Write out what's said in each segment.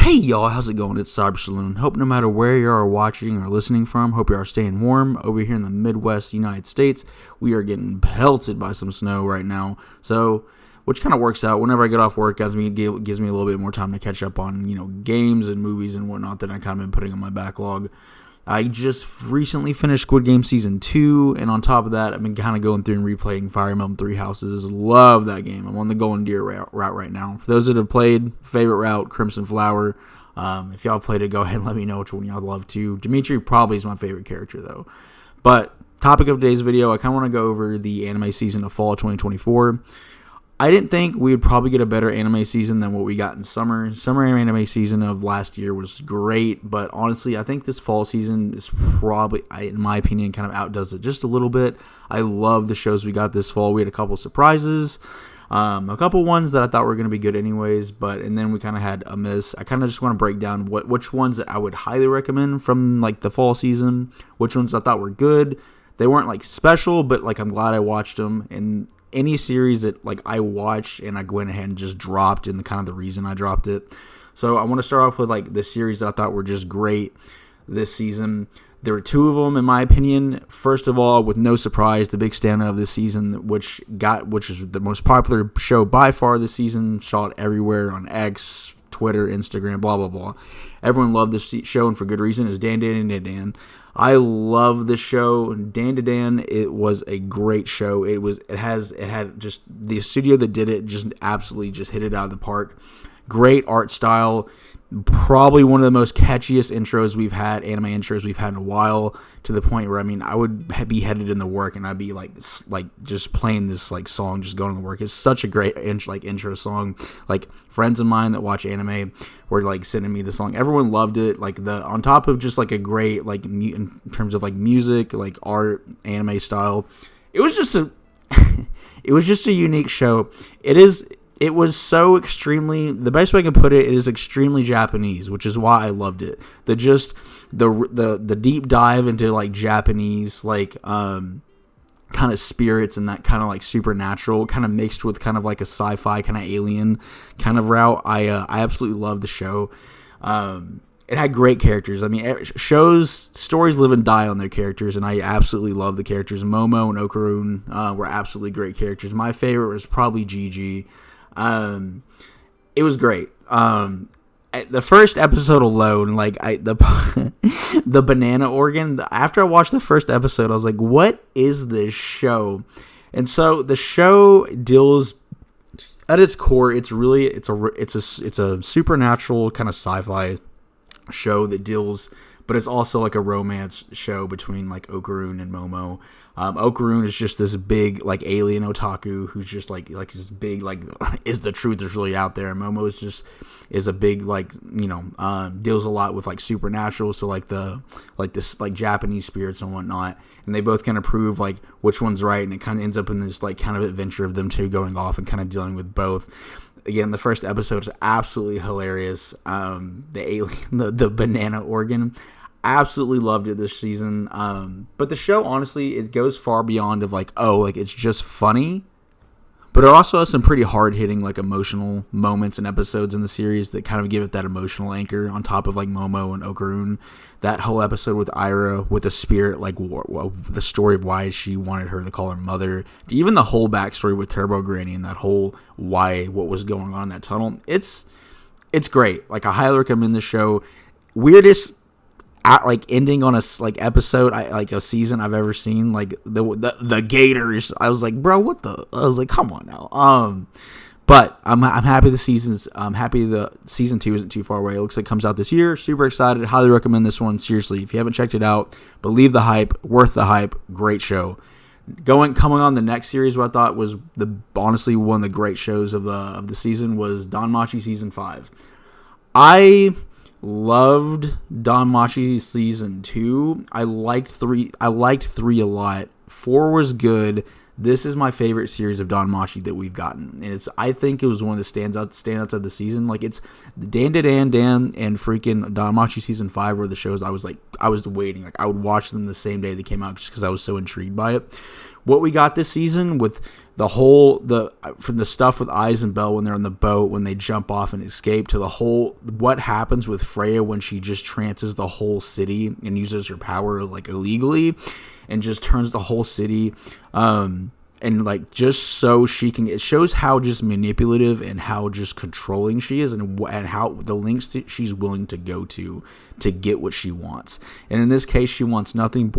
Hey y'all, how's it going? It's Cyber Saloon. Hope no matter where you are watching or listening from, hope you are staying warm. Over here in the Midwest United States, we are getting pelted by some snow right now. So, which kind of works out. Whenever I get off work, gives me a little bit more time to catch up on, games and movies and whatnot that I kind of been putting on my backlog. I just recently finished Squid Game Season 2, and on top of that, I've been kind of going through and replaying Fire Emblem Three Houses. Love that game. I'm on the Golden Deer route right now. For those that have played, favorite route, Crimson Flower. If y'all played it, go ahead and let me know which one y'all love too. Dimitri probably is my favorite character, though. But topic of today's video, I kind of want to go over the anime season of fall 2024. I didn't think we would probably get a better anime season than what we got in summer. Summer anime season of last year was great, but honestly, I think this fall season is probably, in my opinion, kind of outdoes it just a little bit. I love the shows we got this fall. We had a couple surprises, a couple ones that I thought were going to be good anyways, and then we kind of had a miss. I kind of just want to break down which ones that I would highly recommend from like the fall season, which ones I thought were good. They weren't like special, but like I'm glad I watched them. And any series that like I watched and I went ahead and just dropped, and kind of the reason I dropped it. So I want to start off with like the series that I thought were just great this season. There were two of them in my opinion. First of all, with no surprise, the big standout of this season, which is the most popular show by far this season, saw it everywhere on X, Twitter, Instagram, blah blah blah. Everyone loved this show, and for good reason, is Dan Dan Dan Dan. I love this show. Dan to Dan, it was a great show. It had just the studio that did it just absolutely just hit it out of the park. Great art style. Probably one of the most catchiest anime intros we've had in a while, to the point where I would be headed into work and I'd be like just playing this like song, just going to work. It's such a great intro song. Like friends of mine that watch anime were like sending me the song. Everyone loved it. Like on top of just like a great like in terms of like music, like art, anime style. It was just a unique show. It was so extremely, the best way I can put it, it is extremely Japanese, which is why I loved it. The deep dive into like Japanese like kind of spirits and that kind of like supernatural kind of mixed with kind of like a sci-fi kind of alien kind of route. I absolutely love the show. It had great characters. Stories live and die on their characters, and I absolutely love the characters. Momo and Okarun were absolutely great characters. My favorite was probably Gigi. It was great. The first episode alone, like the banana organ. After I watched the first episode, I was like, "What is this show?" And so the show deals at its core. It's a supernatural kind of sci-fi show that deals, but it's also like a romance show between like Okarun and Momo. Okarun is just this big like alien otaku who's just like this big like is the truth is really out there. And Momo is a big like deals a lot with like supernatural, so like this like Japanese spirits and whatnot. And they both kind of prove like which one's right, and it kind of ends up in this like kind of adventure of them two going off and kind of dealing with both. Again, the first episode is absolutely hilarious. The alien, the banana organ. Absolutely loved it this season. But the show, honestly, it goes far beyond of like, it's just funny. But it also has some pretty hard-hitting, like, emotional moments and episodes in the series that kind of give it that emotional anchor on top of, like, Momo and Okarun. That whole episode with Ira, with the spirit, like, the story of why she wanted her to call her mother. Even the whole backstory with Turbo Granny and that whole what was going on in that tunnel. It's great. Like, I highly recommend this show. Weirdest ending on a episode, a season I've ever seen. Like the Gators, I was like, bro, what the? I was like, come on now. But I'm happy the season 2 isn't too far away. It looks like it comes out this year. Super excited. Highly recommend this one. Seriously, if you haven't checked it out, believe the hype. Worth the hype. Great show. Coming on the next series, what I thought was honestly one of the great shows of the season was DanMachi season 5. I loved DanMachi season 2. I liked 3 a lot. 4 was good. This is my favorite series of DanMachi that we've gotten, and I think it was one of the standouts of the season. Like, it's Dan and freaking DanMachi season 5 were the shows I was waiting. Like, I would watch them the same day they came out just because I was so intrigued by it. what we got this season with from the stuff with Aiz and Belle when they're on the boat, when they jump off and escape, to what happens with Freya when she just trances the whole city and uses her power like illegally and just turns the whole city, and like just so she can, it shows how just manipulative and how just controlling she is, and how the lengths that she's willing to go to get what she wants. And in this case, she wants nothing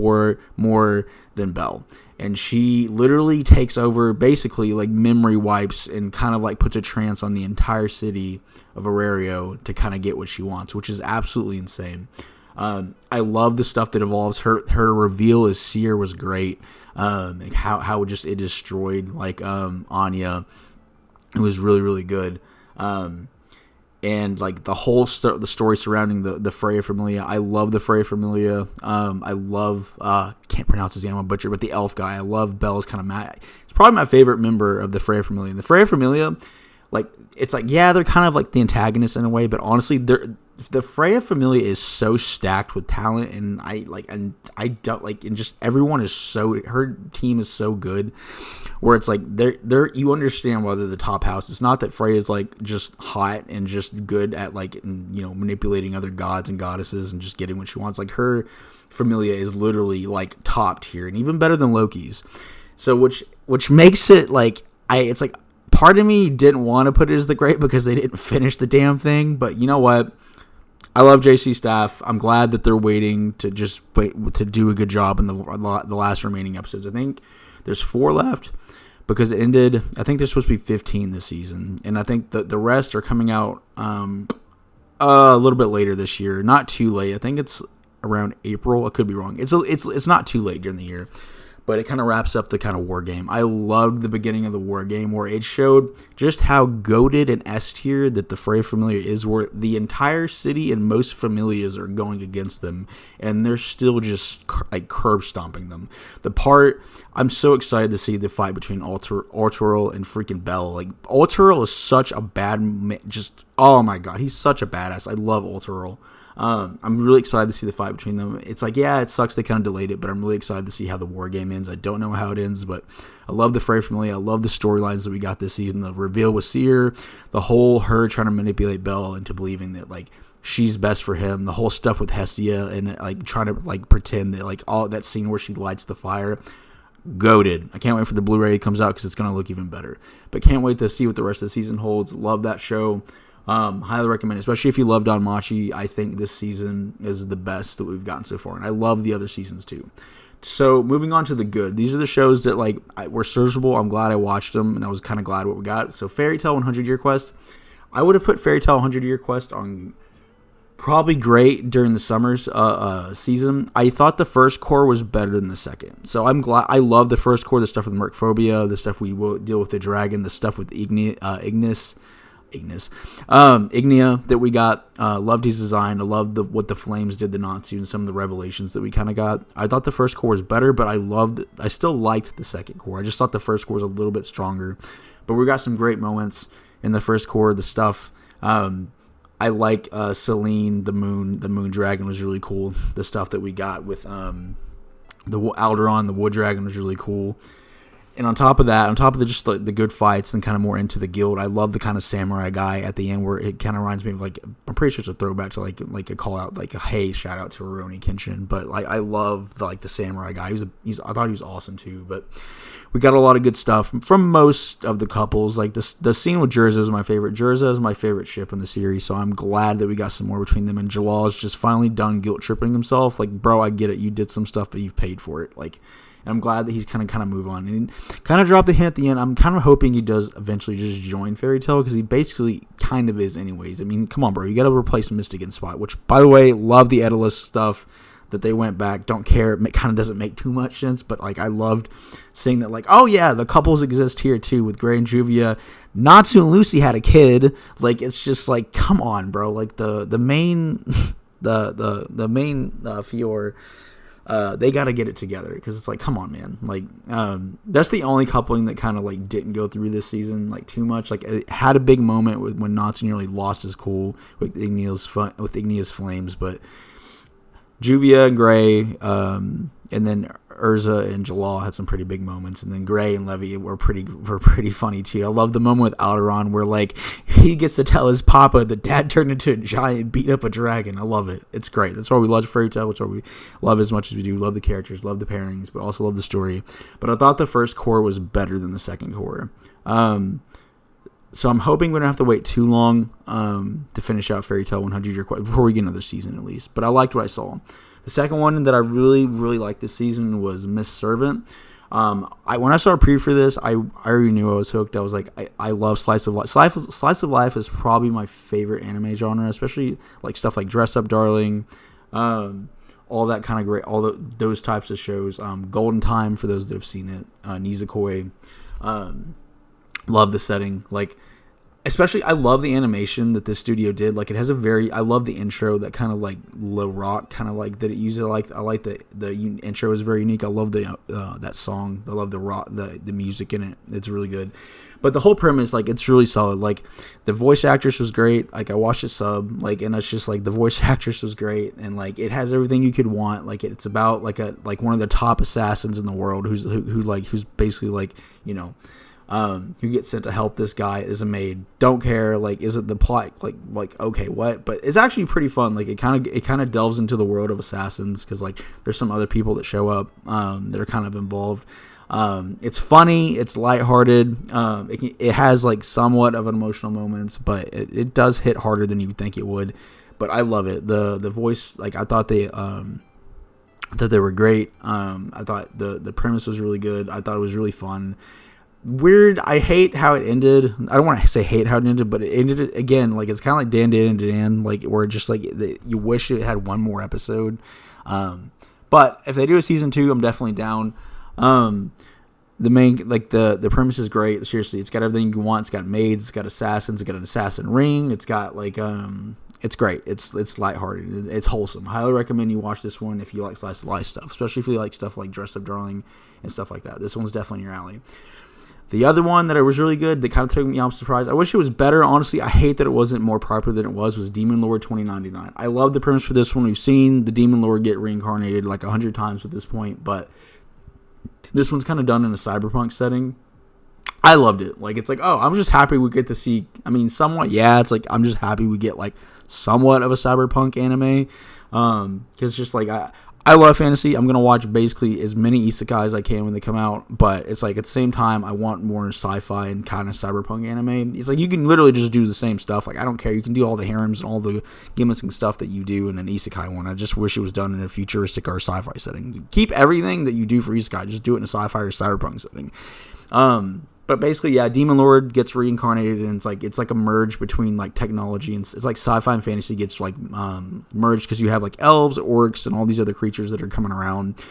more than Belle. And she literally takes over, basically like memory wipes, and kind of like puts a trance on the entire city of Aurario to kind of get what she wants, which is absolutely insane. I love the stuff that evolves. Her reveal as Seer was great. Like how it destroyed like Anya. It was really, really good. And like the whole the story surrounding the Freya Familia. I love the Freya Familia. I love can't pronounce his name, I'm butcher, but the elf guy. I love Belle's kind of mad. It's probably my favorite member of the Freya Familia. The Freya Familia, like, it's like, yeah, they're kind of like the antagonists in a way, but honestly, the Freya Familia is so stacked with talent, and everyone is so, her team is so good, where it's like you understand why they're the top house. It's not that Freya is like just hot and just good at like, manipulating other gods and goddesses and just getting what she wants. Like, her Familia is literally like top tier and even better than Loki's. So which makes it like, it's like, part of me didn't want to put it as the great because they didn't finish the damn thing, but you know what? I love JC Staff. I'm glad that they're waiting to just wait to do a good job in the last remaining episodes. I think there's 4 left because it ended. I think there's supposed to be 15 this season, and I think the rest are coming out a little bit later this year. Not too late. I think it's around April. I could be wrong. It's not too late during the year. But it kind of wraps up the kind of war game. I loved the beginning of the war game where it showed just how goated and S tier that the Freya Familia is, where the entire city and most familias are going against them, and they're still just like curb stomping them. I'm so excited to see the fight between Alturil and freaking Belle. Like, Alturil is such a oh my god, he's such a badass. I love Alturil. I'm really excited to see the fight between them. It's like, yeah, it sucks they kind of delayed it, but I'm really excited to see how the war game ends. I don't know how it ends, but I love the Freya Familia. I love the storylines that we got this season. The reveal with Seer, the whole her trying to manipulate Belle into believing that like she's best for him. The whole stuff with Hestia and like trying to like pretend that like all that scene where she lights the fire. Goated. I can't wait for the Blu-ray comes out because it's going to look even better. But can't wait to see what the rest of the season holds. Love that show. Highly recommend it, especially if you love Danmachi. I think this season is the best that we've gotten so far, and I love the other seasons too. So moving on to the good, these are the shows that like were searchable. I'm glad I watched them, and I was kind of glad what we got. So Fairy Tail 100 Year Quest, I would have put Fairy Tail 100 Year Quest on probably great during the summer's season. I thought the first core was better than the second, so I'm glad. I love the first core, the stuff with Mercphobia, the stuff we will deal with the dragon, the stuff with Ignia that we got. Loved his design. I loved what the flames did to Natsu and some of the revelations that we kind of got. I thought the first core was better, but I still liked the second core. I just thought the first core was a little bit stronger, but we got some great moments in the first core. The stuff I like Selene, the moon dragon was really cool. The stuff that we got with the Alderon, the wood dragon, was really cool. And on top of just the good fights and kind of more into the guild, I love the kind of samurai guy at the end where it kind of reminds me of like, I'm pretty sure it's a throwback to like a call out, like a hey shout out to Rurouni Kenshin. But like I love the samurai guy. I thought he was awesome too. But we got a lot of good stuff from most of the couples. Like the scene with Jerza is my favorite. Jerza is my favorite ship in the series, so I'm glad that we got some more between them. And Jalal is just finally done guilt tripping himself. Like, bro, I get it. You did some stuff, but you've paid for it. Like. And I'm glad that he's kind of move on. And kind of dropped the hint at the end. I'm kind of hoping he does eventually just join Fairy Tail, because he basically kind of is anyways. I mean, come on, bro. You got to replace Mystic and Spot, which, by the way, love the Edalus stuff that they went back. Don't care. It kind of doesn't make too much sense, but like I loved seeing that, like, oh yeah, the couples exist here too with Gray and Juvia. Natsu and Lucy had a kid. Like, it's just like, come on, bro. Like the main the main Fior. They got to get it together, because it's like, come on, man. Like, that's the only coupling that kind of like didn't go through this season like too much. Like, it had a big moment when Natsu nearly lost his cool with Ignia's flames, but Juvia and Gray, and then Urza and Jalal had some pretty big moments, and then Gray and Levy were pretty funny too. I love the moment with Alderaan where like he gets to tell his papa that dad turned into a giant and beat up a dragon. I love it. It's great. That's why we love Fairy Tail. That's why we love as much as we do. Love the characters, love the pairings, but also love the story. But I thought the first core was better than the second core. So I'm hoping we don't have to wait too long to finish out Fairy Tail 100 Year Quest before we get another season at least. But I liked what I saw. The second one that I really, really liked this season was Miss Servant. When I saw a preview for this, I already knew I was hooked. I was like, I love Slice of Life. Slice of Life is probably my favorite anime genre, especially like stuff like Dress Up Darling, all that kind of great, those types of shows. Golden Time, for those that have seen it. Nizukoi. Love the setting. Like, especially, I love the animation that this studio did. Like, it has I love the intro, that kind of like low rock, kind of like that it uses. I like the intro is very unique. I love that song. I love the rock, the music in it. It's really good. But the whole premise, like, it's really solid. Like, the voice actress was great. Like, I watched it sub, like, and it's just like the voice actress was great, and like it has everything you could want. Like, it's about like one of the top assassins in the world who's basically like, you know, who gets sent to help this guy as a maid. Don't care, like, is it the plot, like okay, what? But it's actually pretty fun. Like, it kind of delves into the world of assassins, because like there's some other people that show up that are kind of involved. It's funny, it's lighthearted. It has like somewhat of an emotional moments, but it does hit harder than you would think it would. But I love it. The voice, like, I thought they were great. I thought the premise was really good. I thought it was really fun. Weird. I hate how it ended. I don't want to say hate how it ended, but it ended again. Like, it's kind of like Dan, like, where just like you wish it had one more episode. But if they do a season 2, I'm definitely down. The main, like, the premise is great. Seriously, it's got everything you want. It's got maids. It's got assassins. It's got an assassin ring. It's got like it's great. It's lighthearted. It's wholesome. I highly recommend you watch this one if you like slice of life stuff, especially if you like stuff like Dress Up Darling and stuff like that. This one's definitely your alley. The other one that was really good, that kind of took me off surprise, I wish it was better, honestly, I hate that it wasn't more popular than it was Demon Lord 2099. I love the premise for this one. We've seen the Demon Lord get reincarnated like 100 times at this point, but this one's kind of done in a cyberpunk setting. I loved it. Like, it's like, oh, I'm just happy we get to see, I mean, somewhat, yeah, it's like, I'm just happy we get like somewhat of a cyberpunk anime, because just like, I love fantasy. I'm going to watch basically as many isekai as I can when they come out, but it's like at the same time, I want more sci-fi and kind of cyberpunk anime. It's like you can literally just do the same stuff. Like, I don't care. You can do all the harems and all the gimmicks and stuff that you do in an isekai one. I just wish it was done in a futuristic or sci-fi setting. Keep everything that you do for isekai. Just do it in a sci-fi or cyberpunk setting. But basically, yeah, Demon Lord gets reincarnated, and it's like a merge between like technology and it's like sci-fi and fantasy gets like merged, because you have like elves, orcs, and all these other creatures that are coming around,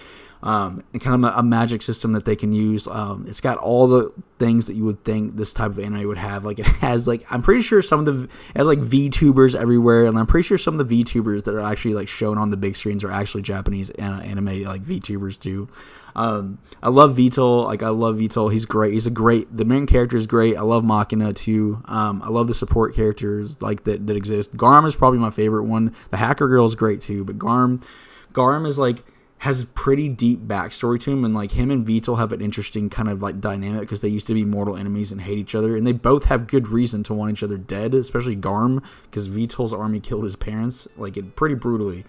and kind of a magic system that they can use. It's got all the things that you would think this type of anime would have. Like, it has like, I'm pretty sure it has like VTubers everywhere, and I'm pretty sure some of the VTubers that are actually like shown on the big screens are actually Japanese anime like VTubers too. I love Vital. Like, I love Vital. He's great. The main character is great. I love Machina too. I love the support characters like that exist. Garm is probably my favorite one. The hacker girl is great too, but Garm is like, has pretty deep backstory to him, and like him and Vital have an interesting kind of like dynamic, because they used to be mortal enemies and hate each other, and they both have good reason to want each other dead, especially Garm, because Vital's army killed his parents like pretty brutally.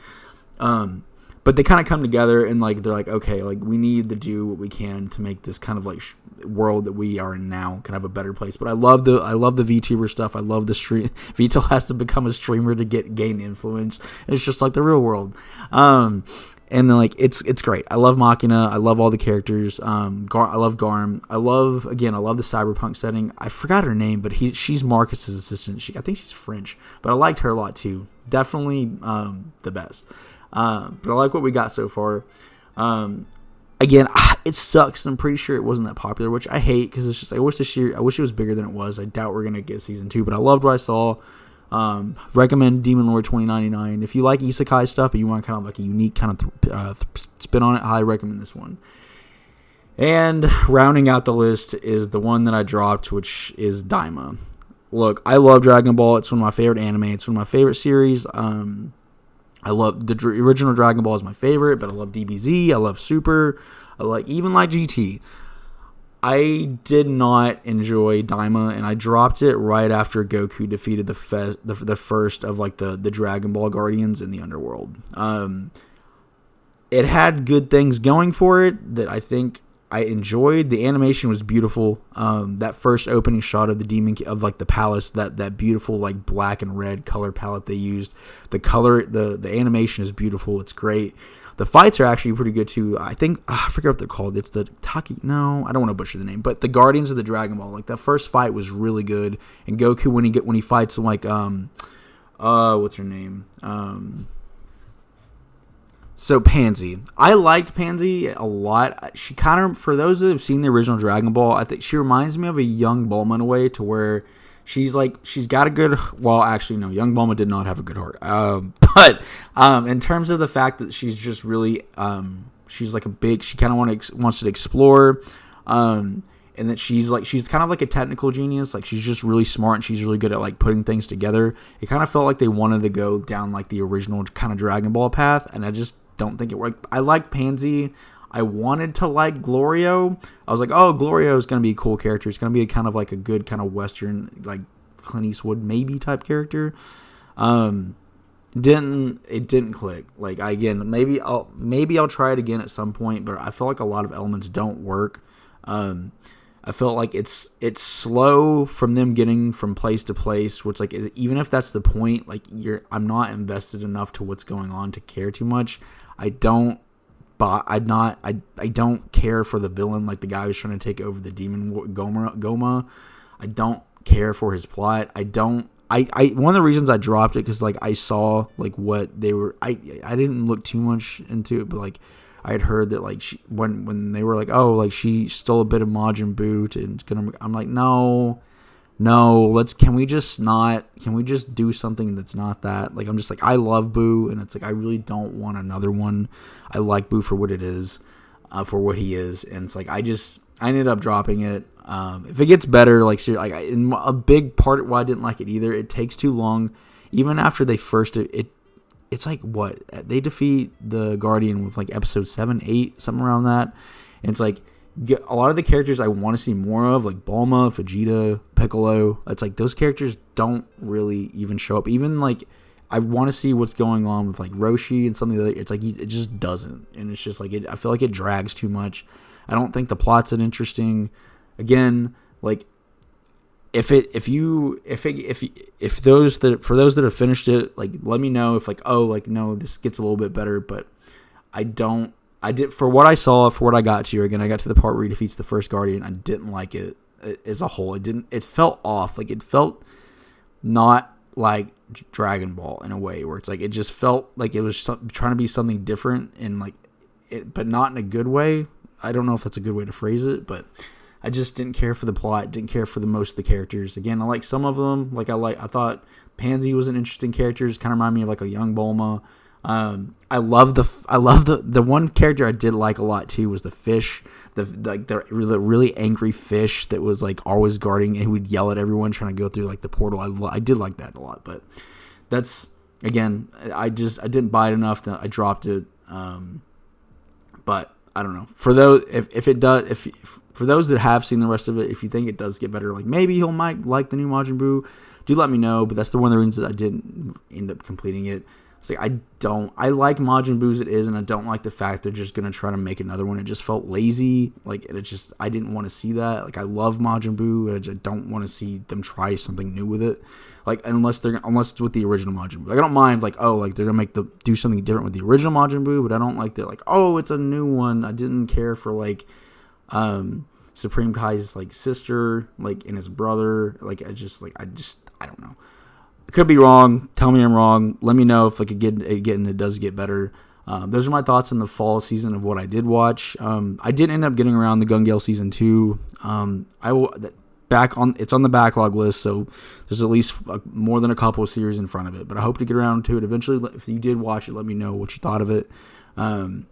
But they kind of come together, and like they're like, okay, like we need to do what we can to make this kind of like world that we are in now kind of a better place. But I love the VTuber stuff. I love the stream. Vital has to become a streamer to gain influence. It's just like the real world. And then like it's great. I love Machina. I love all the characters. I love Garm. I love the cyberpunk setting. I forgot her name, but she's Marcus's assistant. I think she's French, but I liked her a lot too. Definitely the best. But I like what we got so far. Again, it sucks. I'm pretty sure it wasn't that popular, which I hate, because it's just, I wish it was bigger than it was. I doubt we're gonna get season 2, but I loved what I saw. Recommend Demon Lord 2099. If you like isekai stuff, but you want kind of like a unique kind of spin on it, I highly recommend this one. And rounding out the list is the one that I dropped, which is Daima. Look, I love Dragon Ball. It's one of my favorite anime. It's one of my favorite series. I love the original Dragon Ball is my favorite, but I love DBZ. I love Super. like even like GT. I did not enjoy Daima, and I dropped it right after Goku defeated the first of like the Dragon Ball Guardians in the Underworld. It had good things going for it that I think I enjoyed. The animation was beautiful. That first opening shot of the demon of like the palace, that beautiful like black and red color palette they used. The animation is beautiful. It's great. The fights are actually pretty good too. I think I forget what they're called. It's the Taki. No, I don't want to butcher the name. But the Guardians of the Dragon Ball. Like that first fight was really good. And Goku when he fights like what's her name? So Pansy. I liked Pansy a lot. She kind of, for those that have seen the original Dragon Ball, I think she reminds me of a young Bulma in a way, to where she's got a good, well, actually, no, young Bulma did not have a good heart. But in terms of the fact that she's just really, she's like she kind of wants to explore, and that she's kind of like a technical genius. Like she's just really smart and she's really good at like putting things together. It kind of felt like they wanted to go down like the original kind of Dragon Ball path, and I just don't think it worked. I like Pansy. I wanted to like Glorio. I was like, oh, Glorio is going to be a cool character. It's going to be kind of like a good kind of Western, like Clint Eastwood maybe type character. It didn't click. Like maybe I'll try it again at some point, but I feel like a lot of elements don't work. I felt like it's slow from them getting from place to place, which like even if that's the point, like I'm not invested enough to what's going on to care too much. I don't care for the villain, like the guy who's trying to take over the demon Goma. I don't care for his plot. One of the reasons I dropped it, because like I saw like what they were. I didn't look too much into it, but like I had heard that like when they were like, oh, like she stole a bit of Majin Buu and I'm like, no, can we just do something that's not that? Like I'm just like, I love Buu, and it's like I really don't want another one. I like Buu for what it is, for what he is, and it's like I ended up dropping it. If it gets better, like seriously, like in a big part of why I didn't like it either, it takes too long. Even after they first it's like what they defeat the Guardian with like episode 7, 8, something around that, and it's like a lot of the characters I want to see more of, like Bulma, Vegeta, Piccolo. It's like those characters don't really even show up. Even like I want to see what's going on with like Roshi and something like that. It's like it just doesn't, and it's just like I feel like it drags too much. I don't think the plot's that interesting. Again, like for those that have finished it, like let me know if like, oh, like no, this gets a little bit better, but I did, for what I saw, for what I got to. Again, I got to the part where he defeats the first Guardian. I didn't like it as a whole. It felt off. Like it felt not like Dragon Ball in a way, where it's like it just felt like it was trying to be something different, and like but not in a good way. I don't know if that's a good way to phrase it, but I just didn't care for the plot. Didn't care for the most of the characters. Again, I like some of them. Like I thought Pansy was an interesting character. Just kind of reminded me of like a young Bulma. I love the one character I did like a lot too was the fish, the really angry fish that was like always guarding, and he would yell at everyone trying to go through like the portal. I did like that a lot, but that's, again, I didn't buy it enough that I dropped it. But I don't know, for those for those that have seen the rest of it, if you think it does get better, like maybe might like the new Majin Buu, do let me know. But that's the one of the reasons I didn't end up completing it. It's like I like Majin Buu as it is, and I don't like the fact they're just gonna try to make another one. It just felt lazy, like, and I didn't want to see that. Like I love Majin Buu, and I don't want to see them try something new with it. Like unless it's with the original Majin Buu. Like I don't mind, like, oh, like they're gonna do something different with the original Majin Buu, but I don't like that. Like, oh, it's a new one. I didn't care for like Supreme Kai's like sister, like, and his brother. Like I don't know. I could be wrong. Tell me I'm wrong. Let me know if like it does get better. Those are my thoughts on the fall season of what I did watch. I did end up getting around the Gun Gale season 2. It's on the backlog list, so there's at least more than a couple of series in front of it. But I hope to get around to it eventually. If you did watch it, let me know what you thought of it. And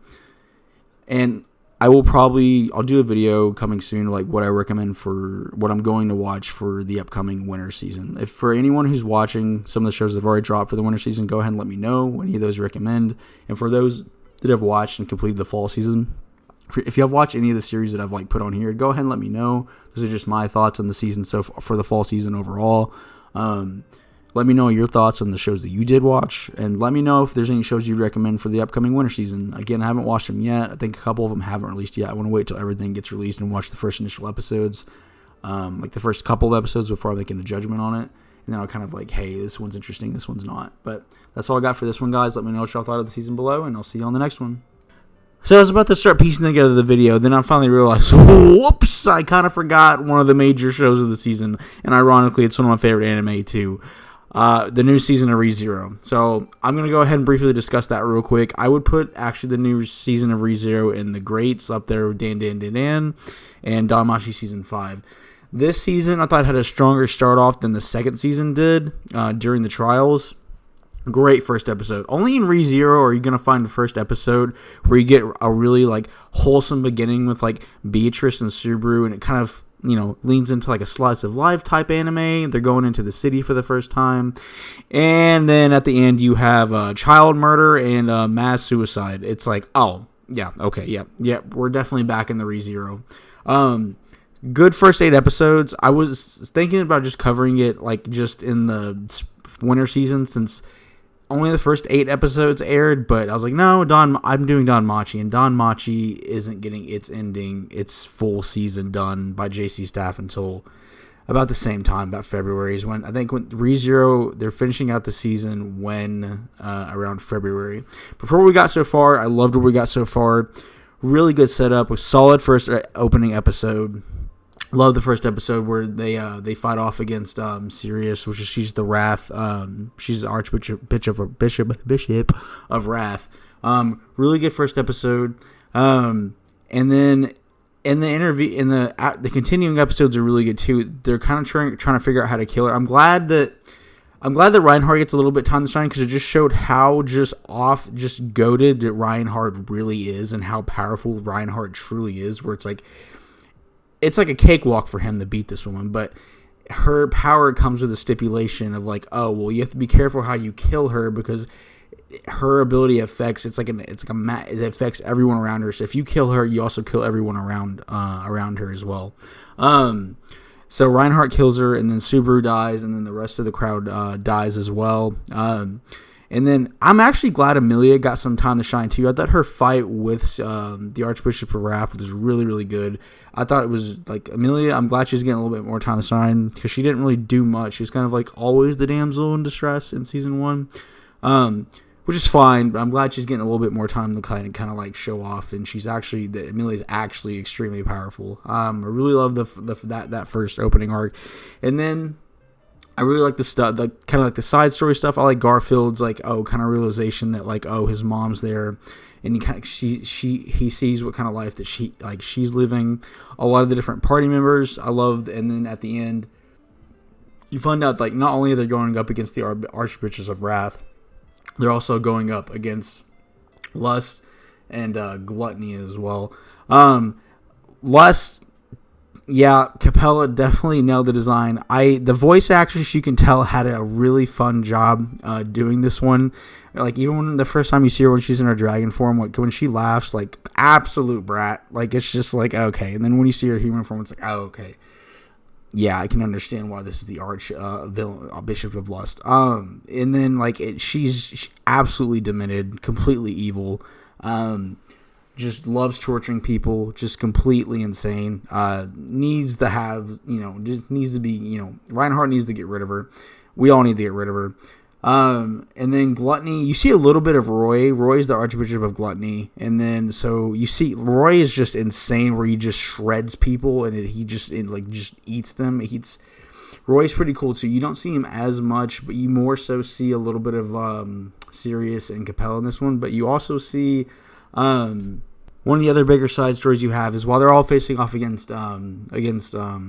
I'll do a video coming soon, like what I recommend for what I'm going to watch for the upcoming winter season. If for anyone who's watching some of the shows that have already dropped for the winter season, go ahead and let me know any of those you recommend. And for those that have watched and completed the fall season, if you have watched any of the series that I've like put on here, go ahead and let me know. Those are just my thoughts on the season so far, for the fall season overall. Let me know your thoughts on the shows that you did watch, and let me know if there's any shows you'd recommend for the upcoming winter season. Again, I haven't watched them yet. I think a couple of them haven't released yet. I want to wait till everything gets released and watch the first initial episodes, like the first couple of episodes before I'm making a judgment on it. And then I'll kind of like, hey, this one's interesting, this one's not. But that's all I got for this one, guys. Let me know what y'all thought of the season below, and I'll see you on the next one. So I was about to start piecing together the video, then I finally realized, whoops, I kind of forgot one of the major shows of the season, and ironically, it's one of my favorite anime too. The new season of ReZero. So I'm going to go ahead and briefly discuss that real quick. I would put actually the new season of ReZero in the greats, up there with Dan and DanMachi Season 5. This season I thought had a stronger start off than the second season did during the trials. Great first episode. Only in ReZero are you going to find the first episode where you get a really like wholesome beginning with like Beatrice and Subaru, and it kind of, you know, leans into like a slice of life type anime. They're going into the city for the first time. And then at the end you have child murder and mass suicide. It's like, oh, yeah, okay, yeah, we're definitely back in the ReZero. Good first 8 episodes. I was thinking about just covering it like just in the winter season since only the first 8 episodes aired, but I was like, no, I'm doing DanMachi, and DanMachi isn't getting its full season done by JC Staff until about the same time, about February is when, I think when ReZero, they're finishing out the season around February. Before we got so far, I loved what we got so far. Really good setup, with solid first opening episode. Love the first episode where they fight off against Sirius, which is she's the Wrath. She's the Bishop of Wrath. Really good first episode. And then in the continuing episodes are really good too. They're kind of trying to figure out how to kill her. I'm glad that Reinhardt gets a little bit time to shine, because it just showed how just goated that Reinhardt really is and how powerful Reinhardt truly is. Where it's like a cakewalk for him to beat this woman, but her power comes with a stipulation of like, oh, well, you have to be careful how you kill her, because her ability affects it affects everyone around her. So if you kill her, you also kill everyone around her as well. So Reinhardt kills her, and then Subaru dies, and then the rest of the crowd dies as well. And then I'm actually glad Emilia got some time to shine too. I thought her fight with the Archbishop of Wrath was really, really good. I thought it was like Emilia, I'm glad she's getting a little bit more time to shine, because she didn't really do much. She's kind of like always the damsel in distress in season 1, which is fine, but I'm glad she's getting a little bit more time to kind of like show off. And Emilia's actually extremely powerful. I really love that first opening arc. And then I really like the stuff, like kind of like the side story stuff. I like Garfield's like kind of realization that like, oh, his mom's there, and he sees what kind of life that she's living. A lot of the different party members I loved, and then at the end you find out like not only are they going up against the Archbishops of Wrath, they're also going up against Lust and Gluttony as well. Lust. Yeah, Capella definitely nailed the design. The voice actress, you can tell, had a really fun job doing this one. Like, even when the first time you see her when she's in her dragon form, like when she laughs, like absolute brat. Like, it's just like, okay. And then when you see her human form, it's like, oh, okay. Yeah, I can understand why this is the Bishop of Lust. And then like she's absolutely demented, completely evil. Just loves torturing people, just completely insane. Needs to have, just needs to be, Reinhardt needs to get rid of her. We all need to get rid of her. And then Gluttony, you see a little bit of Roy. Roy's the Archbishop of Gluttony. And then, so you see, Roy is just insane, where he just shreds people, and he just eats them. Roy's pretty cool too. You don't see him as much, but you more so see a little bit of Sirius and Capella in this one. But you also see one of the other bigger side stories you have is while they're all facing off against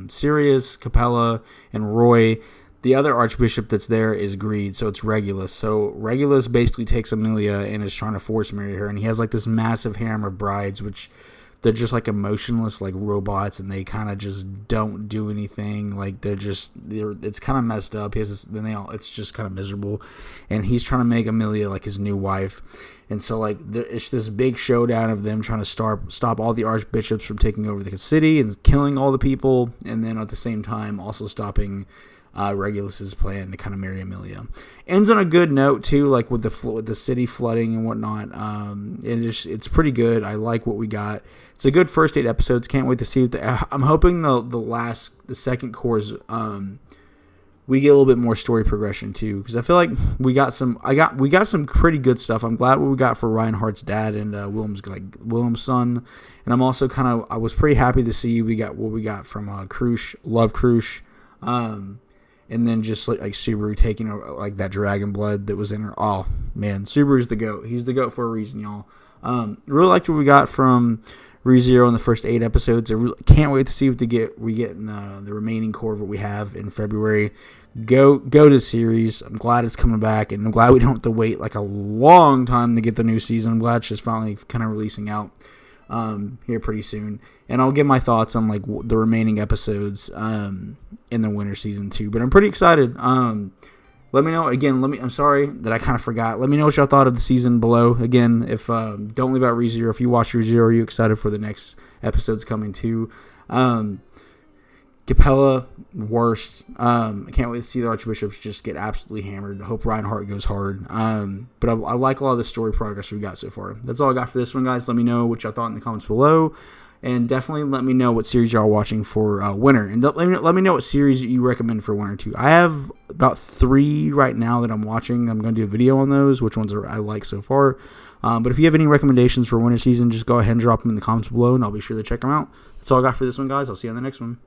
Sirius, Capella, and Roy, the other archbishop that's there is Greed, so it's Regulus. So Regulus basically takes Emilia and is trying to force marry her, and he has like this massive harem of brides, which they're just like emotionless like robots, and they kind of just don't do anything. Like it's kind of messed up. It's just kind of miserable, and he's trying to make Amelia like his new wife, and so like it's this big showdown of them trying to stop all the archbishops from taking over the city and killing all the people, and then at the same time also stopping Regulus's plan to kind of marry Amelia. Ends on a good note too, like with the city flooding and whatnot. It's pretty good. I like what we got. It's a good first 8 episodes. Can't wait to see I'm hoping the second course we get a little bit more story progression too, because I feel like we got some pretty good stuff. I'm glad what we got for Reinhardt's dad and Willem's son, and I'm also I was pretty happy to see what we got from Krush, love Krush. And then just like Subaru taking over, like that dragon blood that was in her. Oh man, Subaru's the GOAT. He's the GOAT for a reason, y'all. Really liked what we got from ReZero in the first 8 episodes. I can't wait to see what we get in the remaining core of what we have in February. Go to the series. I'm glad it's coming back, and I'm glad we don't have to wait like a long time to get the new season. I'm glad it's just finally kind of releasing out here pretty soon. And I'll give my thoughts on like the remaining episodes in the winter season too. But I'm pretty excited. Let me know again. I'm sorry that I kind of forgot. Let me know what y'all thought of the season below. Again, if don't leave out ReZero. If you watch ReZero, are you excited for the next episodes coming too? Capella, worst. I can't wait to see the Archbishops just get absolutely hammered. I hope Reinhardt goes hard. But I like a lot of the story progress we got so far. That's all I got for this one, guys. Let me know what y'all thought in the comments below. And definitely let me know what series y'all are watching for winter. And let me know what series you recommend for winter too. I have about 3 right now that I'm watching. I'm going to do a video on those, which ones I like so far. But if you have any recommendations for winter season, just go ahead and drop them in the comments below, and I'll be sure to check them out. That's all I got for this one, guys. I'll see you on the next one.